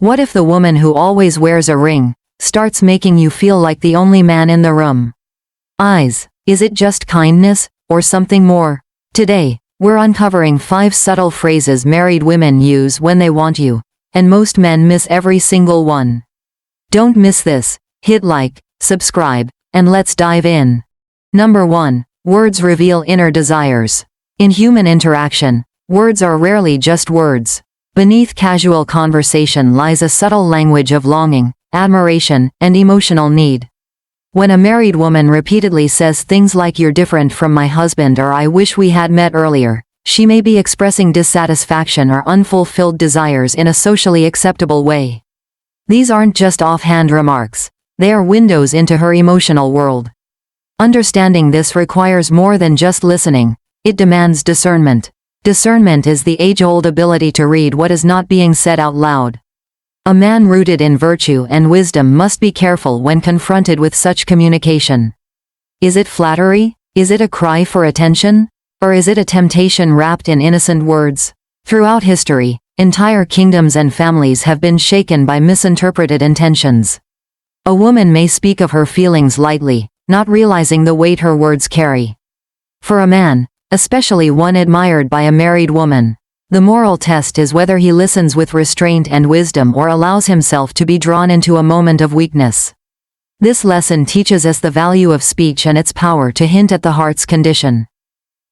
What if the woman who always wears a ring starts making you feel like the only man in the room? Eyes, is it just kindness, or something more? Today, we're uncovering 5 subtle phrases married women use when they want you, and most men miss every single one. Don't miss this. Hit like, subscribe, and let's dive in. Number 1. Words reveal inner desires. In human interaction, words are rarely just words. Beneath casual conversation lies a subtle language of longing, admiration, and emotional need. When a married woman repeatedly says things like "you're different from my husband" or "I wish we had met earlier," she may be expressing dissatisfaction or unfulfilled desires in a socially acceptable way. These aren't just offhand remarks. They are windows into her emotional world. Understanding this requires more than just listening. It demands discernment. Discernment is the age-old ability to read what is not being said out loud. A man rooted in virtue and wisdom must be careful when confronted with such communication. Is it flattery? Is it a cry for attention? Or is it a temptation wrapped in innocent words? Throughout history, entire kingdoms and families have been shaken by misinterpreted intentions. A woman may speak of her feelings lightly, not realizing the weight her words carry. For a man, especially one admired by a married woman, the moral test is whether he listens with restraint and wisdom or allows himself to be drawn into a moment of weakness. This lesson teaches us the value of speech and its power to hint at the heart's condition.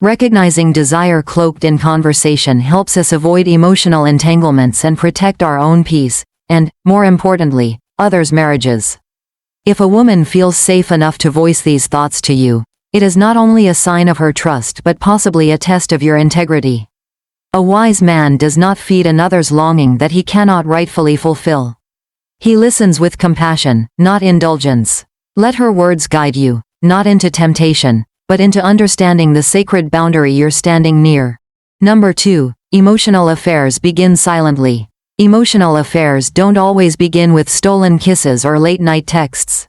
Recognizing desire cloaked in conversation helps us avoid emotional entanglements and protect our own peace, and, more importantly, others' marriages. If a woman feels safe enough to voice these thoughts to you, it is not only a sign of her trust but possibly a test of your integrity. A wise man does not feed another's longing that he cannot rightfully fulfill. He listens with compassion, not indulgence. Let her words guide you, not into temptation, but into understanding the sacred boundary you're standing near. Number 2. Emotional affairs begin silently. Emotional affairs don't always begin with stolen kisses or late-night texts.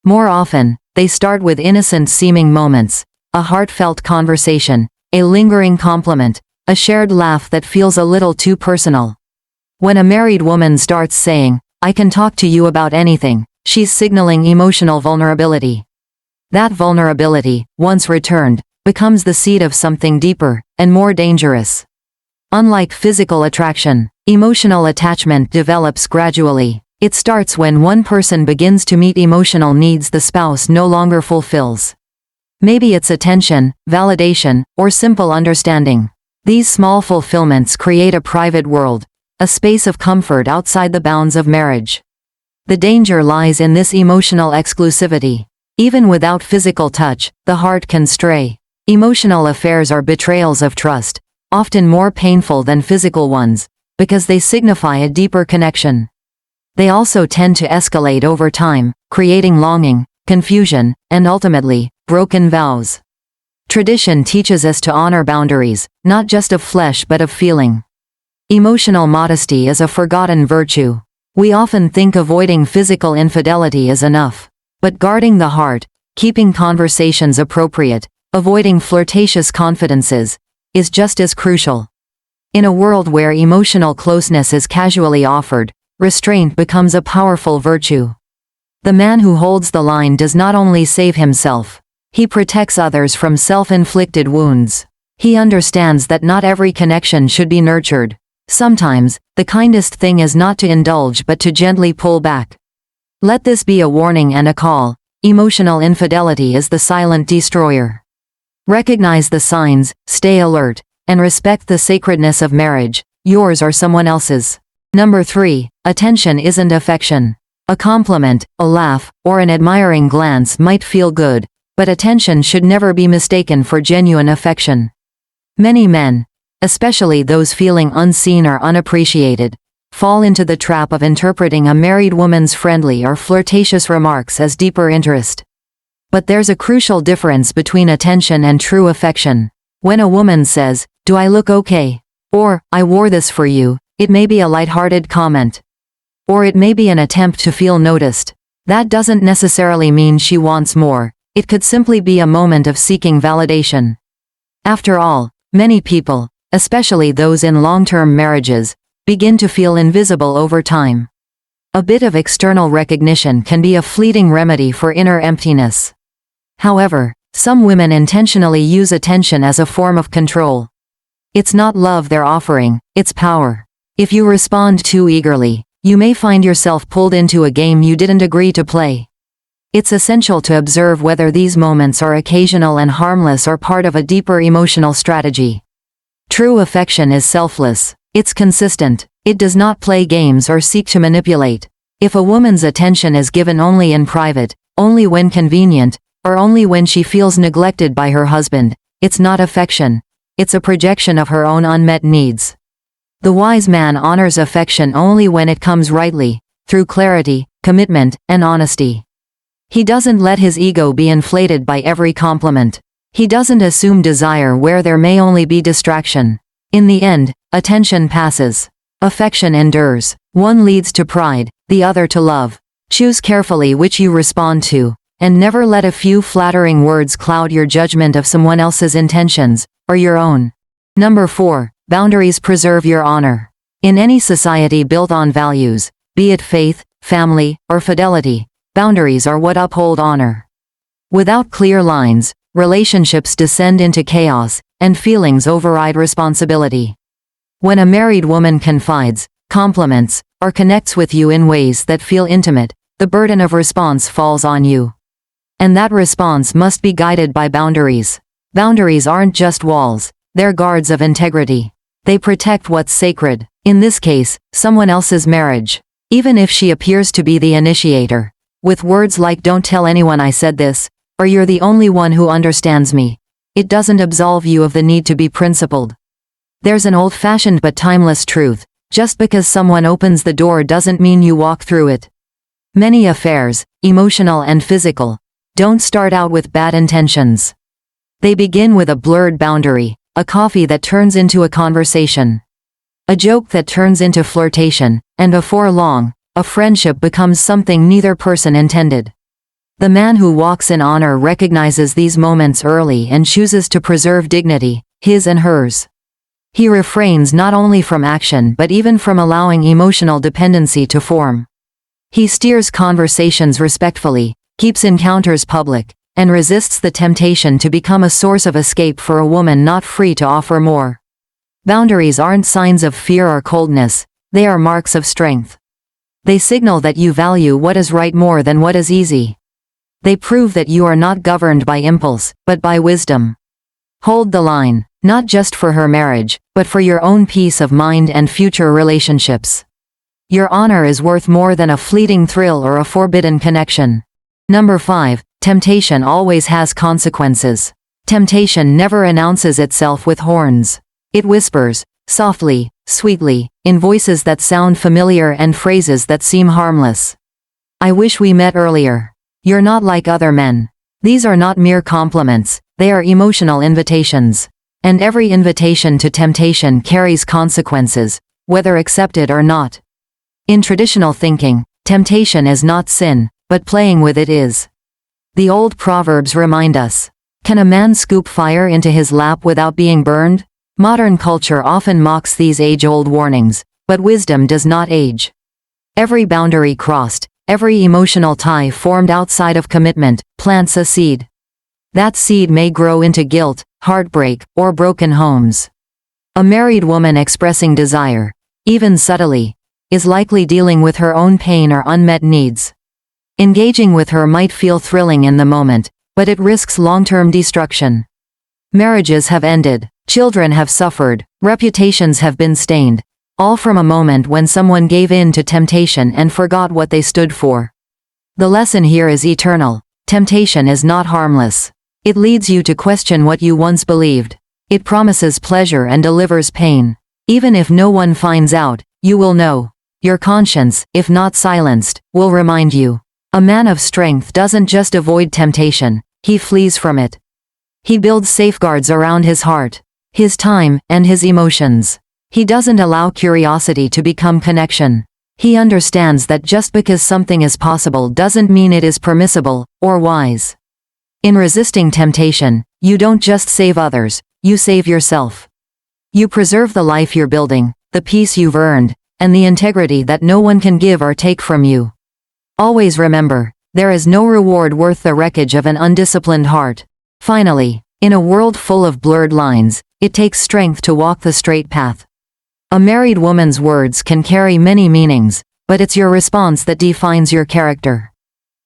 More often, they start with innocent-seeming moments, a heartfelt conversation, a lingering compliment, a shared laugh that feels a little too personal. When a married woman starts saying, "I can talk to you about anything," she's signaling emotional vulnerability. That vulnerability, once returned, becomes the seed of something deeper and more dangerous. Unlike physical attraction, emotional attachment develops gradually. It starts when one person begins to meet emotional needs the spouse no longer fulfills. Maybe it's attention, validation, or simple understanding. These small fulfillments create a private world, a space of comfort outside the bounds of marriage. The danger lies in this emotional exclusivity. Even without physical touch, the heart can stray. Emotional affairs are betrayals of trust, often more painful than physical ones, because they signify a deeper connection. They also tend to escalate over time, creating longing, confusion, and ultimately, broken vows. Tradition teaches us to honor boundaries, not just of flesh but of feeling. Emotional modesty is a forgotten virtue. We often think avoiding physical infidelity is enough. But guarding the heart, keeping conversations appropriate, avoiding flirtatious confidences, is just as crucial. In a world where emotional closeness is casually offered, restraint becomes a powerful virtue. The man who holds the line does not only save himself, he protects others from self-inflicted wounds. He understands that not every connection should be nurtured. Sometimes, the kindest thing is not to indulge but to gently pull back. Let this be a warning and a call. Emotional infidelity is the silent destroyer. Recognize the signs, stay alert, and respect the sacredness of marriage, yours or someone else's. Number 3. Attention isn't affection. A compliment, a laugh, or an admiring glance might feel good, but attention should never be mistaken for genuine affection. Many men, especially those feeling unseen or unappreciated, fall into the trap of interpreting a married woman's friendly or flirtatious remarks as deeper interest. But there's a crucial difference between attention and true affection. When a woman says, "Do I look okay?" or "I wore this for you," it may be a lighthearted comment. Or it may be an attempt to feel noticed. That doesn't necessarily mean she wants more. It could simply be a moment of seeking validation. After all, many people, especially those in long-term marriages, begin to feel invisible over time. A bit of external recognition can be a fleeting remedy for inner emptiness. However, some women intentionally use attention as a form of control. It's not love they're offering, it's power. If you respond too eagerly, you may find yourself pulled into a game you didn't agree to play. It's essential to observe whether these moments are occasional and harmless or part of a deeper emotional strategy. True affection is selfless. It's consistent. It does not play games or seek to manipulate. If a woman's attention is given only in private, only when convenient, or only when she feels neglected by her husband, it's not affection. It's a projection of her own unmet needs. The wise man honors affection only when it comes rightly, through clarity, commitment, and honesty. He doesn't let his ego be inflated by every compliment. He doesn't assume desire where there may only be distraction. In the end, attention passes. Affection endures. One leads to pride, the other to love. Choose carefully which you respond to, and never let a few flattering words cloud your judgment of someone else's intentions, or your own. Number 4. Boundaries preserve your honor. In any society built on values, be it faith, family, or fidelity, boundaries are what uphold honor. Without clear lines, relationships descend into chaos, and feelings override responsibility. When a married woman confides, compliments, or connects with you in ways that feel intimate, the burden of response falls on you. And that response must be guided by boundaries. Boundaries aren't just walls, they're guards of integrity. They protect what's sacred, in this case, someone else's marriage. Even if she appears to be the initiator. With words like "don't tell anyone I said this," or "you're the only one who understands me," it doesn't absolve you of the need to be principled. There's an old-fashioned but timeless truth: just because someone opens the door doesn't mean you walk through it. Many affairs, emotional and physical, don't start out with bad intentions. They begin with a blurred boundary, a coffee that turns into a conversation, a joke that turns into flirtation, and before long, a friendship becomes something neither person intended. The man who walks in honor recognizes these moments early and chooses to preserve dignity, his and hers. He refrains not only from action but even from allowing emotional dependency to form. He steers conversations respectfully, keeps encounters public, and resists the temptation to become a source of escape for a woman not free to offer more. Boundaries aren't signs of fear or coldness, they are marks of strength. They signal that you value what is right more than what is easy. They prove that you are not governed by impulse, but by wisdom. Hold the line, not just for her marriage, but for your own peace of mind and future relationships. Your honor is worth more than a fleeting thrill or a forbidden connection. Number 5. Temptation always has consequences. Temptation never announces itself with horns. It whispers, softly, sweetly, in voices that sound familiar and phrases that seem harmless. "I wish we met earlier. You're not like other men." These are not mere compliments, they are emotional invitations. And every invitation to temptation carries consequences, whether accepted or not. In traditional thinking, temptation is not sin, but playing with it is. The old proverbs remind us, "Can a man scoop fire into his lap without being burned?" Modern culture often mocks these age-old warnings, but wisdom does not age. Every boundary crossed, every emotional tie formed outside of commitment, plants a seed. That seed may grow into guilt, heartbreak, or broken homes. A married woman expressing desire, even subtly, is likely dealing with her own pain or unmet needs. Engaging with her might feel thrilling in the moment, but it risks long-term destruction. Marriages have ended, children have suffered, reputations have been stained, all from a moment when someone gave in to temptation and forgot what they stood for. The lesson here is eternal. Temptation is not harmless. It leads you to question what you once believed. It promises pleasure and delivers pain. Even if no one finds out, you will know. Your conscience, if not silenced, will remind you. A man of strength doesn't just avoid temptation, he flees from it. He builds safeguards around his heart, his time, and his emotions. He doesn't allow curiosity to become connection. He understands that just because something is possible doesn't mean it is permissible, or wise. In resisting temptation, you don't just save others, you save yourself. You preserve the life you're building, the peace you've earned, and the integrity that no one can give or take from you. Always remember, there is no reward worth the wreckage of an undisciplined heart. Finally, in a world full of blurred lines, it takes strength to walk the straight path. A married woman's words can carry many meanings, but it's your response that defines your character.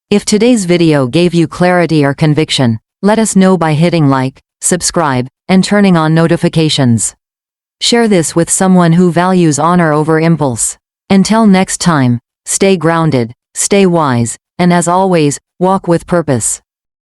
If today's video gave you clarity or conviction, let us know by hitting like, subscribe, and turning on notifications. Share this with someone who values honor over impulse. Until next time, stay grounded, stay wise, and as always, walk with purpose.